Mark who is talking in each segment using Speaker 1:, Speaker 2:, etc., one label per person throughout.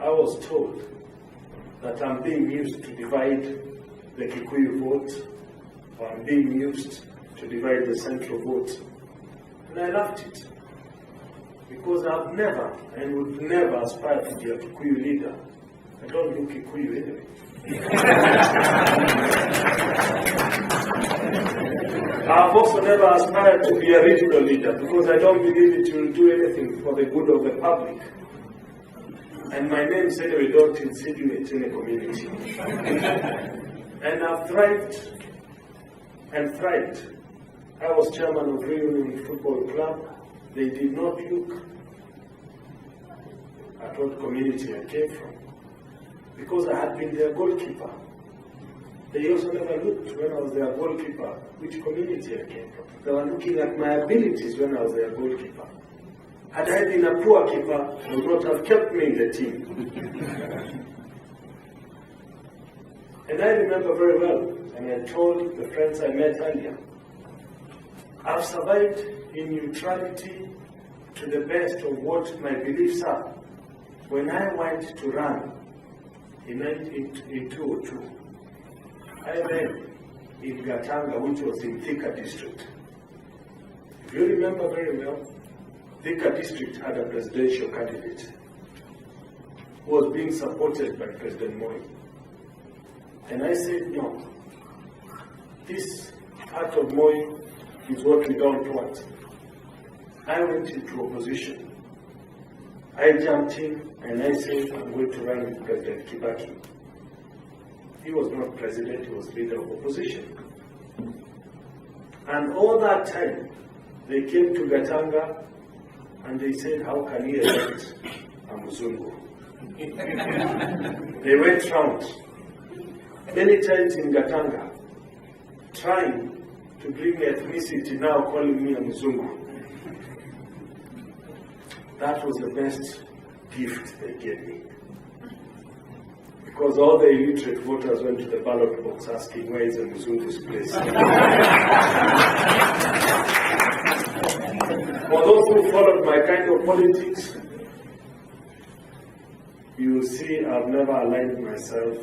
Speaker 1: I was told that I'm being used to divide the Kikuyu vote, or I'm being used to divide the Central vote. And I loved it. Because I've never and would never aspire to be a Kikuyu leader. I don't do Kikuyu anyway. I've also never aspired to be a regional leader because I don't believe it will do anything for the good of the public. And my name said we don't insinuate in a community. And I've thrived and thrived. I was chairman of Reunion Football Club. They did not look at what community I came from because I had been their goalkeeper. They also never looked when I was their goalkeeper which community I came from. They were looking at my abilities when I was their goalkeeper. Had I been a poor keeper, they would not have kept me in the team. And I remember very well, and I told the friends I met earlier, I've survived in neutrality to the best of what my beliefs are. When I went to run in 2002, I ran in Gatanga, which was in Thika district. If you remember very well, Thika district had a presidential candidate who was being supported by President Moi. And I said, no, this part of Moi is what we don't want. I went into opposition. I jumped in and I said, I'm going to run with President Kibaki. He was not president, he was leader of opposition. And all that time, they came to Gatanga and they said, how can he elect a Muzungu? They went round many times in Gatanga, trying to bring ethnicity, now calling me a Muzungu. That was the best gift they gave me. Because all the illiterate voters went to the ballot box asking, where is the Muzungu's place? For those who followed my kind of politics, you will see I've never aligned myself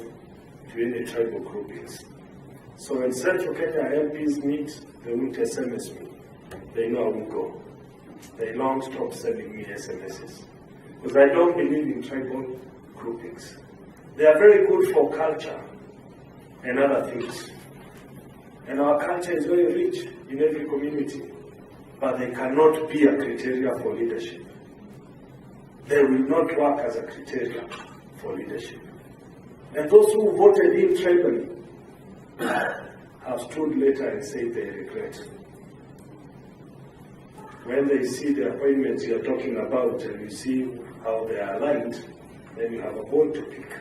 Speaker 1: to any tribal groupings. So when Central Kenya MPs meet, they won't SMS me. They know I won't go. They long stopped sending me SMSs. Because I don't believe in tribal groupings. They are very good for culture and other things. And our culture is very rich in every community. But they cannot be a criteria for leadership. They will not work as a criteria for leadership. And those who voted in tribally have stood later and said they regret. When they see the appointments you're talking about and you see how they are aligned, then you have a bone to pick.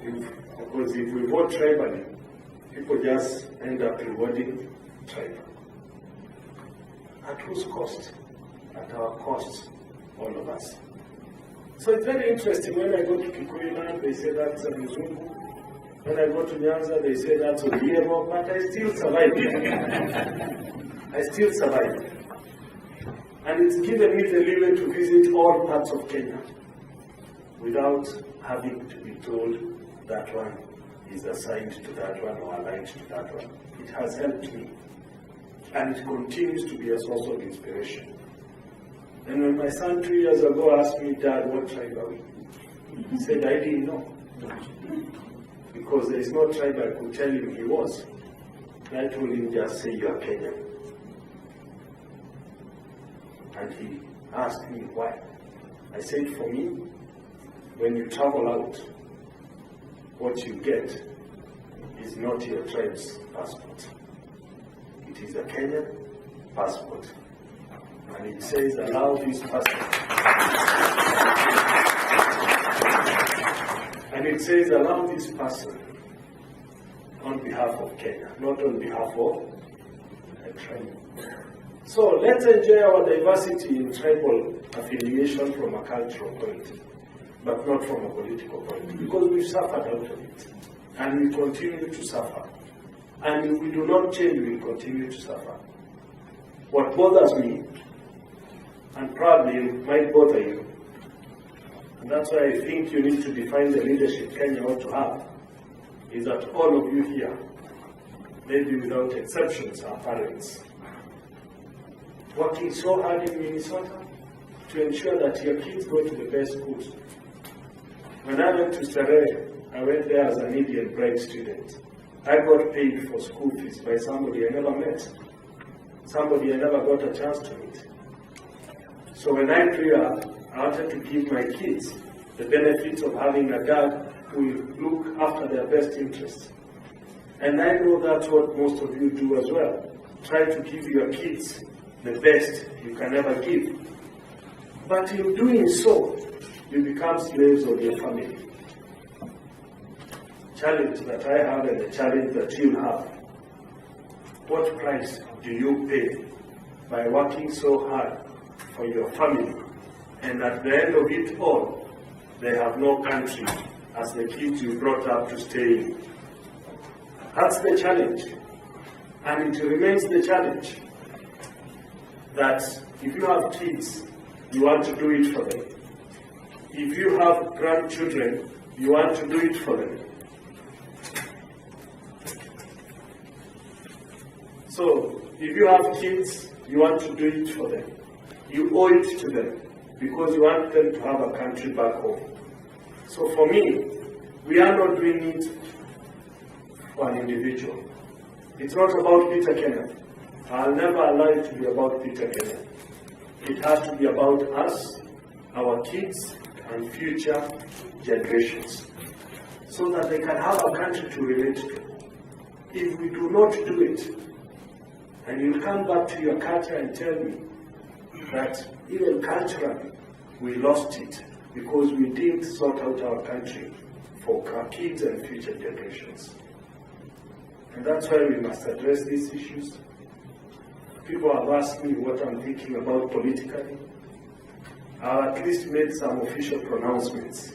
Speaker 1: Because if we vote tribally, people just end up rewarding tribal. At whose cost? At our cost, all of us. So it's very interesting. When I go to Kikuyu land, they say that's a Muzungu. When I go to Nyanza, they say that's a Diego, but I still survive. I still survive. And it's given me the leeway to visit all parts of Kenya without having to be told that one is assigned to that one or aligned to that one. It has helped me. And it continues to be a source of inspiration. And when my son 2 years ago asked me, Dad, what tribe are we? He said, I didn't know. Because there is no tribe I could tell him he was. I told him, just say you are Kenyan. And he asked me why. I said, for me, when you travel out, what you get is not your tribe's passport. It is a Kenyan passport. And it says, allow this passport. And it says, allow this person on behalf of Kenya, not on behalf of a tribe. So let's enjoy our diversity in tribal affiliation from a cultural point, but not from a political point, because we've suffered out of it. And we continue to suffer. And if we do not change, we will continue to suffer. What bothers me, and probably might bother you, And that's why I think you need to define the leadership Kenya ought to have, is that all of you here, maybe without exceptions, are parents. Working so hard in Minnesota to ensure that your kids go to the best schools. When I went to Starehe, I went there as an Indian bright student. I got paid for school fees by somebody I never met, somebody I never got a chance to meet. So when I grew up, I wanted to give my kids the benefits of having a dad who will look after their best interests. And I know that's what most of you do as well. Try to give your kids the best you can ever give. But in doing so, you become slaves of your family. Challenge that I have and the challenge that you have. What price do you pay by working so hard for your family, and at the end of it all, they have no country as the kids you brought up to stay in? That's the challenge. And it remains the challenge that if you have kids, you want to do it for them. If you have grandchildren, you want to do it for them. So, if you have kids, you want to do it for them. You owe it to them because you want them to have a country back home. So for me, we are not doing it for an individual. It's not about Peter Kenneth. I'll never allow it to be about Peter Kenneth. It has to be about us, our kids, and future generations, so that they can have a country to relate to. If we do not do it, and you'll come back to your culture and tell me that even culturally, we lost it because we didn't sort out our country for our kids and future generations. And that's why we must address these issues. People have asked me what I'm thinking about politically. I've at least made some official pronouncements.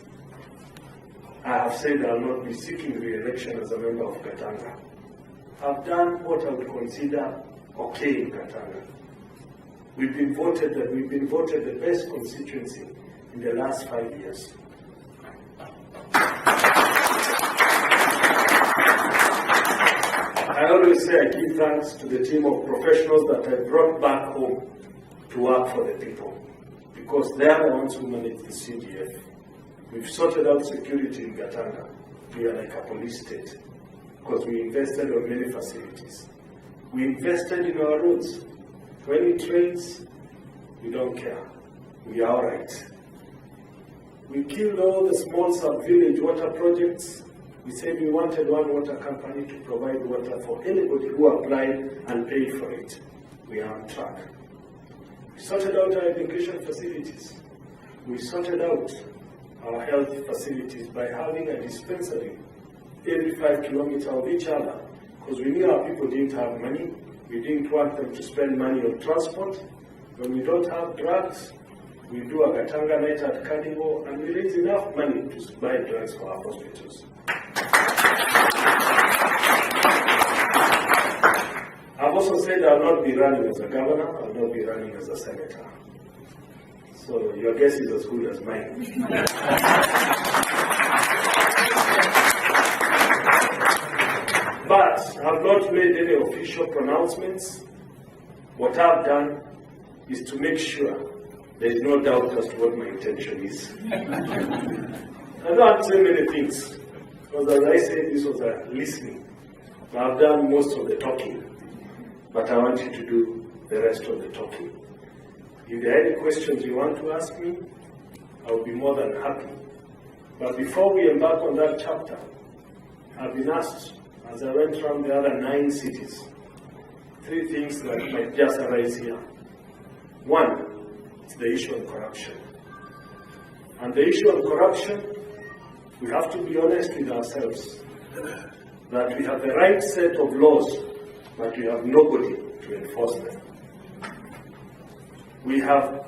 Speaker 1: I have said I will not be seeking re-election as a member of Gatanga. I've done what I would consider okay in Gatanga. We've been voted the best constituency in the last 5 years. I always say I give thanks to the team of professionals that I brought back home to work for the people, because they are the ones who manage the CDF. We've sorted out security in Gatanga. We are like a police state, because we invested in many facilities. We invested in our roads. When it rains, we don't care. We are all right. We killed all the small sub-village water projects. We said we wanted one water company to provide water for anybody who applied and paid for it. We are on track. We sorted out our education facilities. We sorted out our health facilities by having a dispensary every 5 kilometers of each other, because we knew our people didn't have money. We didn't want them to spend money on transport. When we don't have drugs, we do a Gatanga night at Carnival, and we raise enough money to buy drugs for our hospitals. I've also said I will not be running as a governor, I will not be running as a senator. So your guess is as good as mine. But I've not made any official pronouncements. What I've done is to make sure there is no doubt as to what my intention is. I don't have to say many things, because as I said, this was a listening. I've done most of the talking, but I want you to do the rest of the talking. If there are any questions you want to ask me, I will be more than happy. But before we embark on that chapter, I've been asked, as I went around the other 9 cities, 3 things that might just arise here. One, it's the issue of corruption. And the issue of corruption, we have to be honest with ourselves, that we have the right set of laws, but we have nobody to enforce them. We have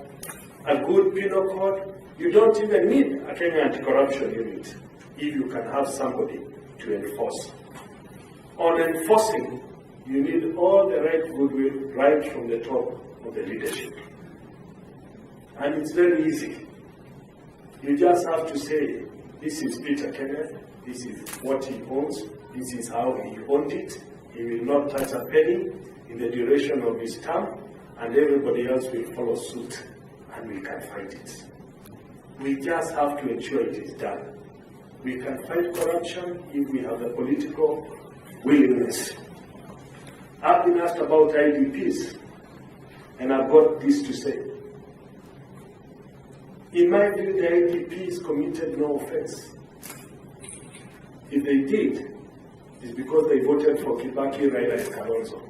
Speaker 1: a good penal code. You don't even need a Kenyan anti-corruption unit if you can have somebody to enforce. On enforcing, you need all the right goodwill right from the top of the leadership. And it's very easy. You just have to say, this is Peter Kenneth, this is what he owns, this is how he owned it, he will not touch a penny in the duration of his term, and everybody else will follow suit, and we can fight it. We just have to ensure it is done. We can fight corruption if we have the political willingness. I've been asked about IDPs, and I've got this to say. In my view, the IDPs committed no offense. If they did, it's because they voted for Kibaki, Raila, and Kalonzo.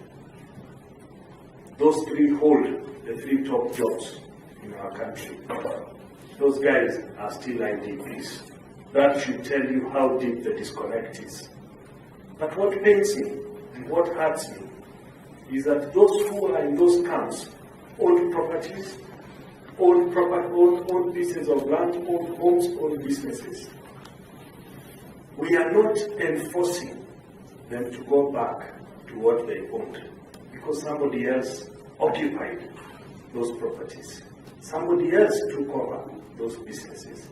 Speaker 1: Those three hold the three top jobs in our country. Those guys are still IDPs. That should tell you how deep the disconnect is. But what pains me and what hurts me is that those who are in those camps own properties, own pieces of land, own homes, own businesses. We are not enforcing them to go back to what they owned because somebody else occupied those properties. Somebody else took over those businesses.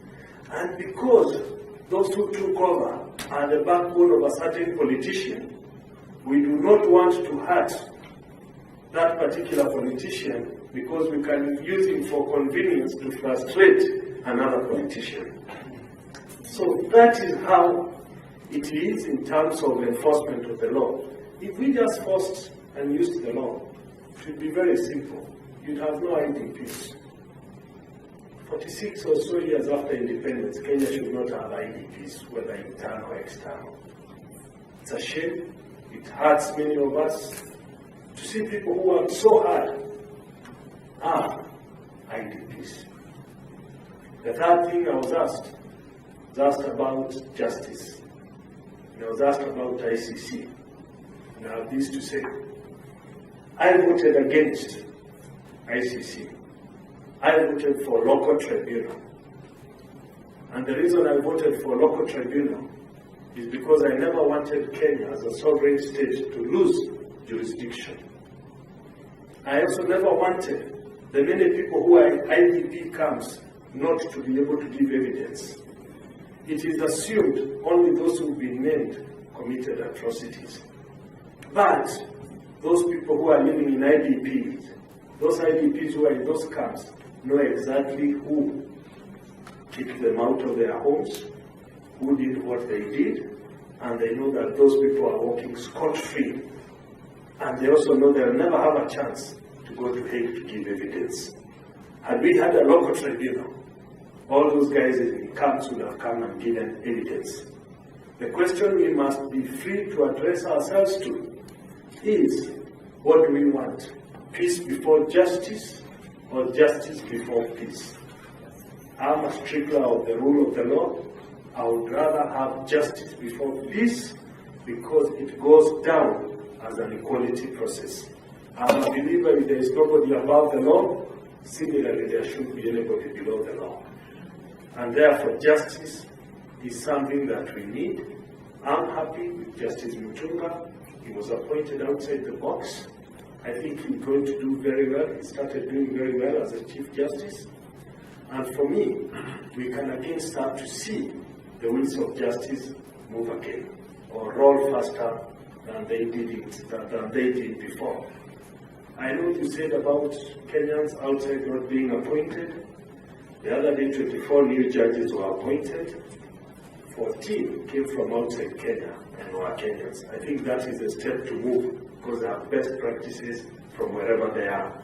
Speaker 1: And because those who took over are the backbone of a certain politician, we do not want to hurt that particular politician because we can use him for convenience to frustrate another politician. So that is how it is in terms of enforcement of the law. If we just forced and used the law, it would be very simple. You'd have no IDPs. 46 or so years after independence, Kenya should not have IDPs, whether internal or external. It's a shame. It hurts many of us to see people who worked so hard are IDPs. The third thing I was asked about justice. And I was asked about ICC. And I have this to say. I voted against ICC. I voted for local tribunal. And the reason I voted for local tribunal is because I never wanted Kenya as a sovereign state to lose jurisdiction. I also never wanted the many people who are in IDP camps not to be able to give evidence. It is assumed only those who have been named committed atrocities. But those people who are living in IDPs, those IDPs who are in those camps, know exactly who kicked them out of their homes, who did what they did, and they know that those people are walking scot-free. And they also know they'll never have a chance to go to Hague to give evidence. Had we had a local tribunal, all those guys in camps would have come and given evidence. The question we must be free to address ourselves to is, what do we want? Peace before justice, or justice before peace? I'm a stickler of the rule of the law. I would rather have justice before peace because it goes down as an equality process. I'm a believer if there is nobody above the law, similarly there shouldn't be anybody below the law. And therefore justice is something that we need. I'm happy with Justice Mutunga. He was appointed outside the box. I think he's going to do very well. He started doing very well as a Chief Justice. And for me, we can again start to see the wheels of justice move again, or roll faster than they did before. I know you said about Kenyans outside not being appointed. The other day, 24 new judges were appointed. 14 came from outside Kenya and were Kenyans. I think that is a step to move because they have best practices from wherever they are.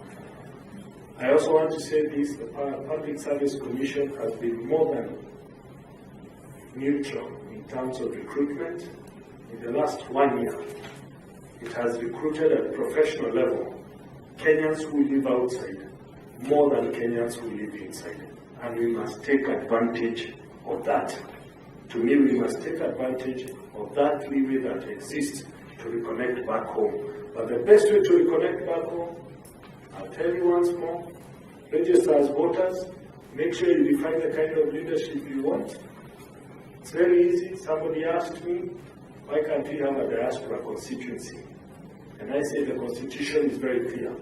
Speaker 1: I also want to say this, the Public Service Commission has been more than neutral in terms of recruitment. In the last 1 year, it has recruited at professional level Kenyans who live outside more than Kenyans who live inside. And we must take advantage of that. To me, we must take advantage of that leeway that exists to reconnect back home. But the best way to reconnect back home, I'll tell you once more, register as voters, make sure you define the kind of leadership you want. It's very easy. Somebody asked me, why can't we have a diaspora constituency? And I say the Constitution is very clear.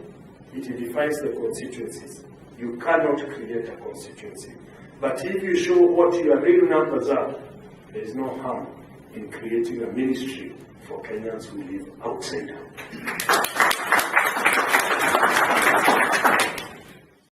Speaker 1: It defines the constituencies. You cannot create a constituency. But if you show what your real numbers are, there is no harm in creating a ministry for Kenyans who live outside.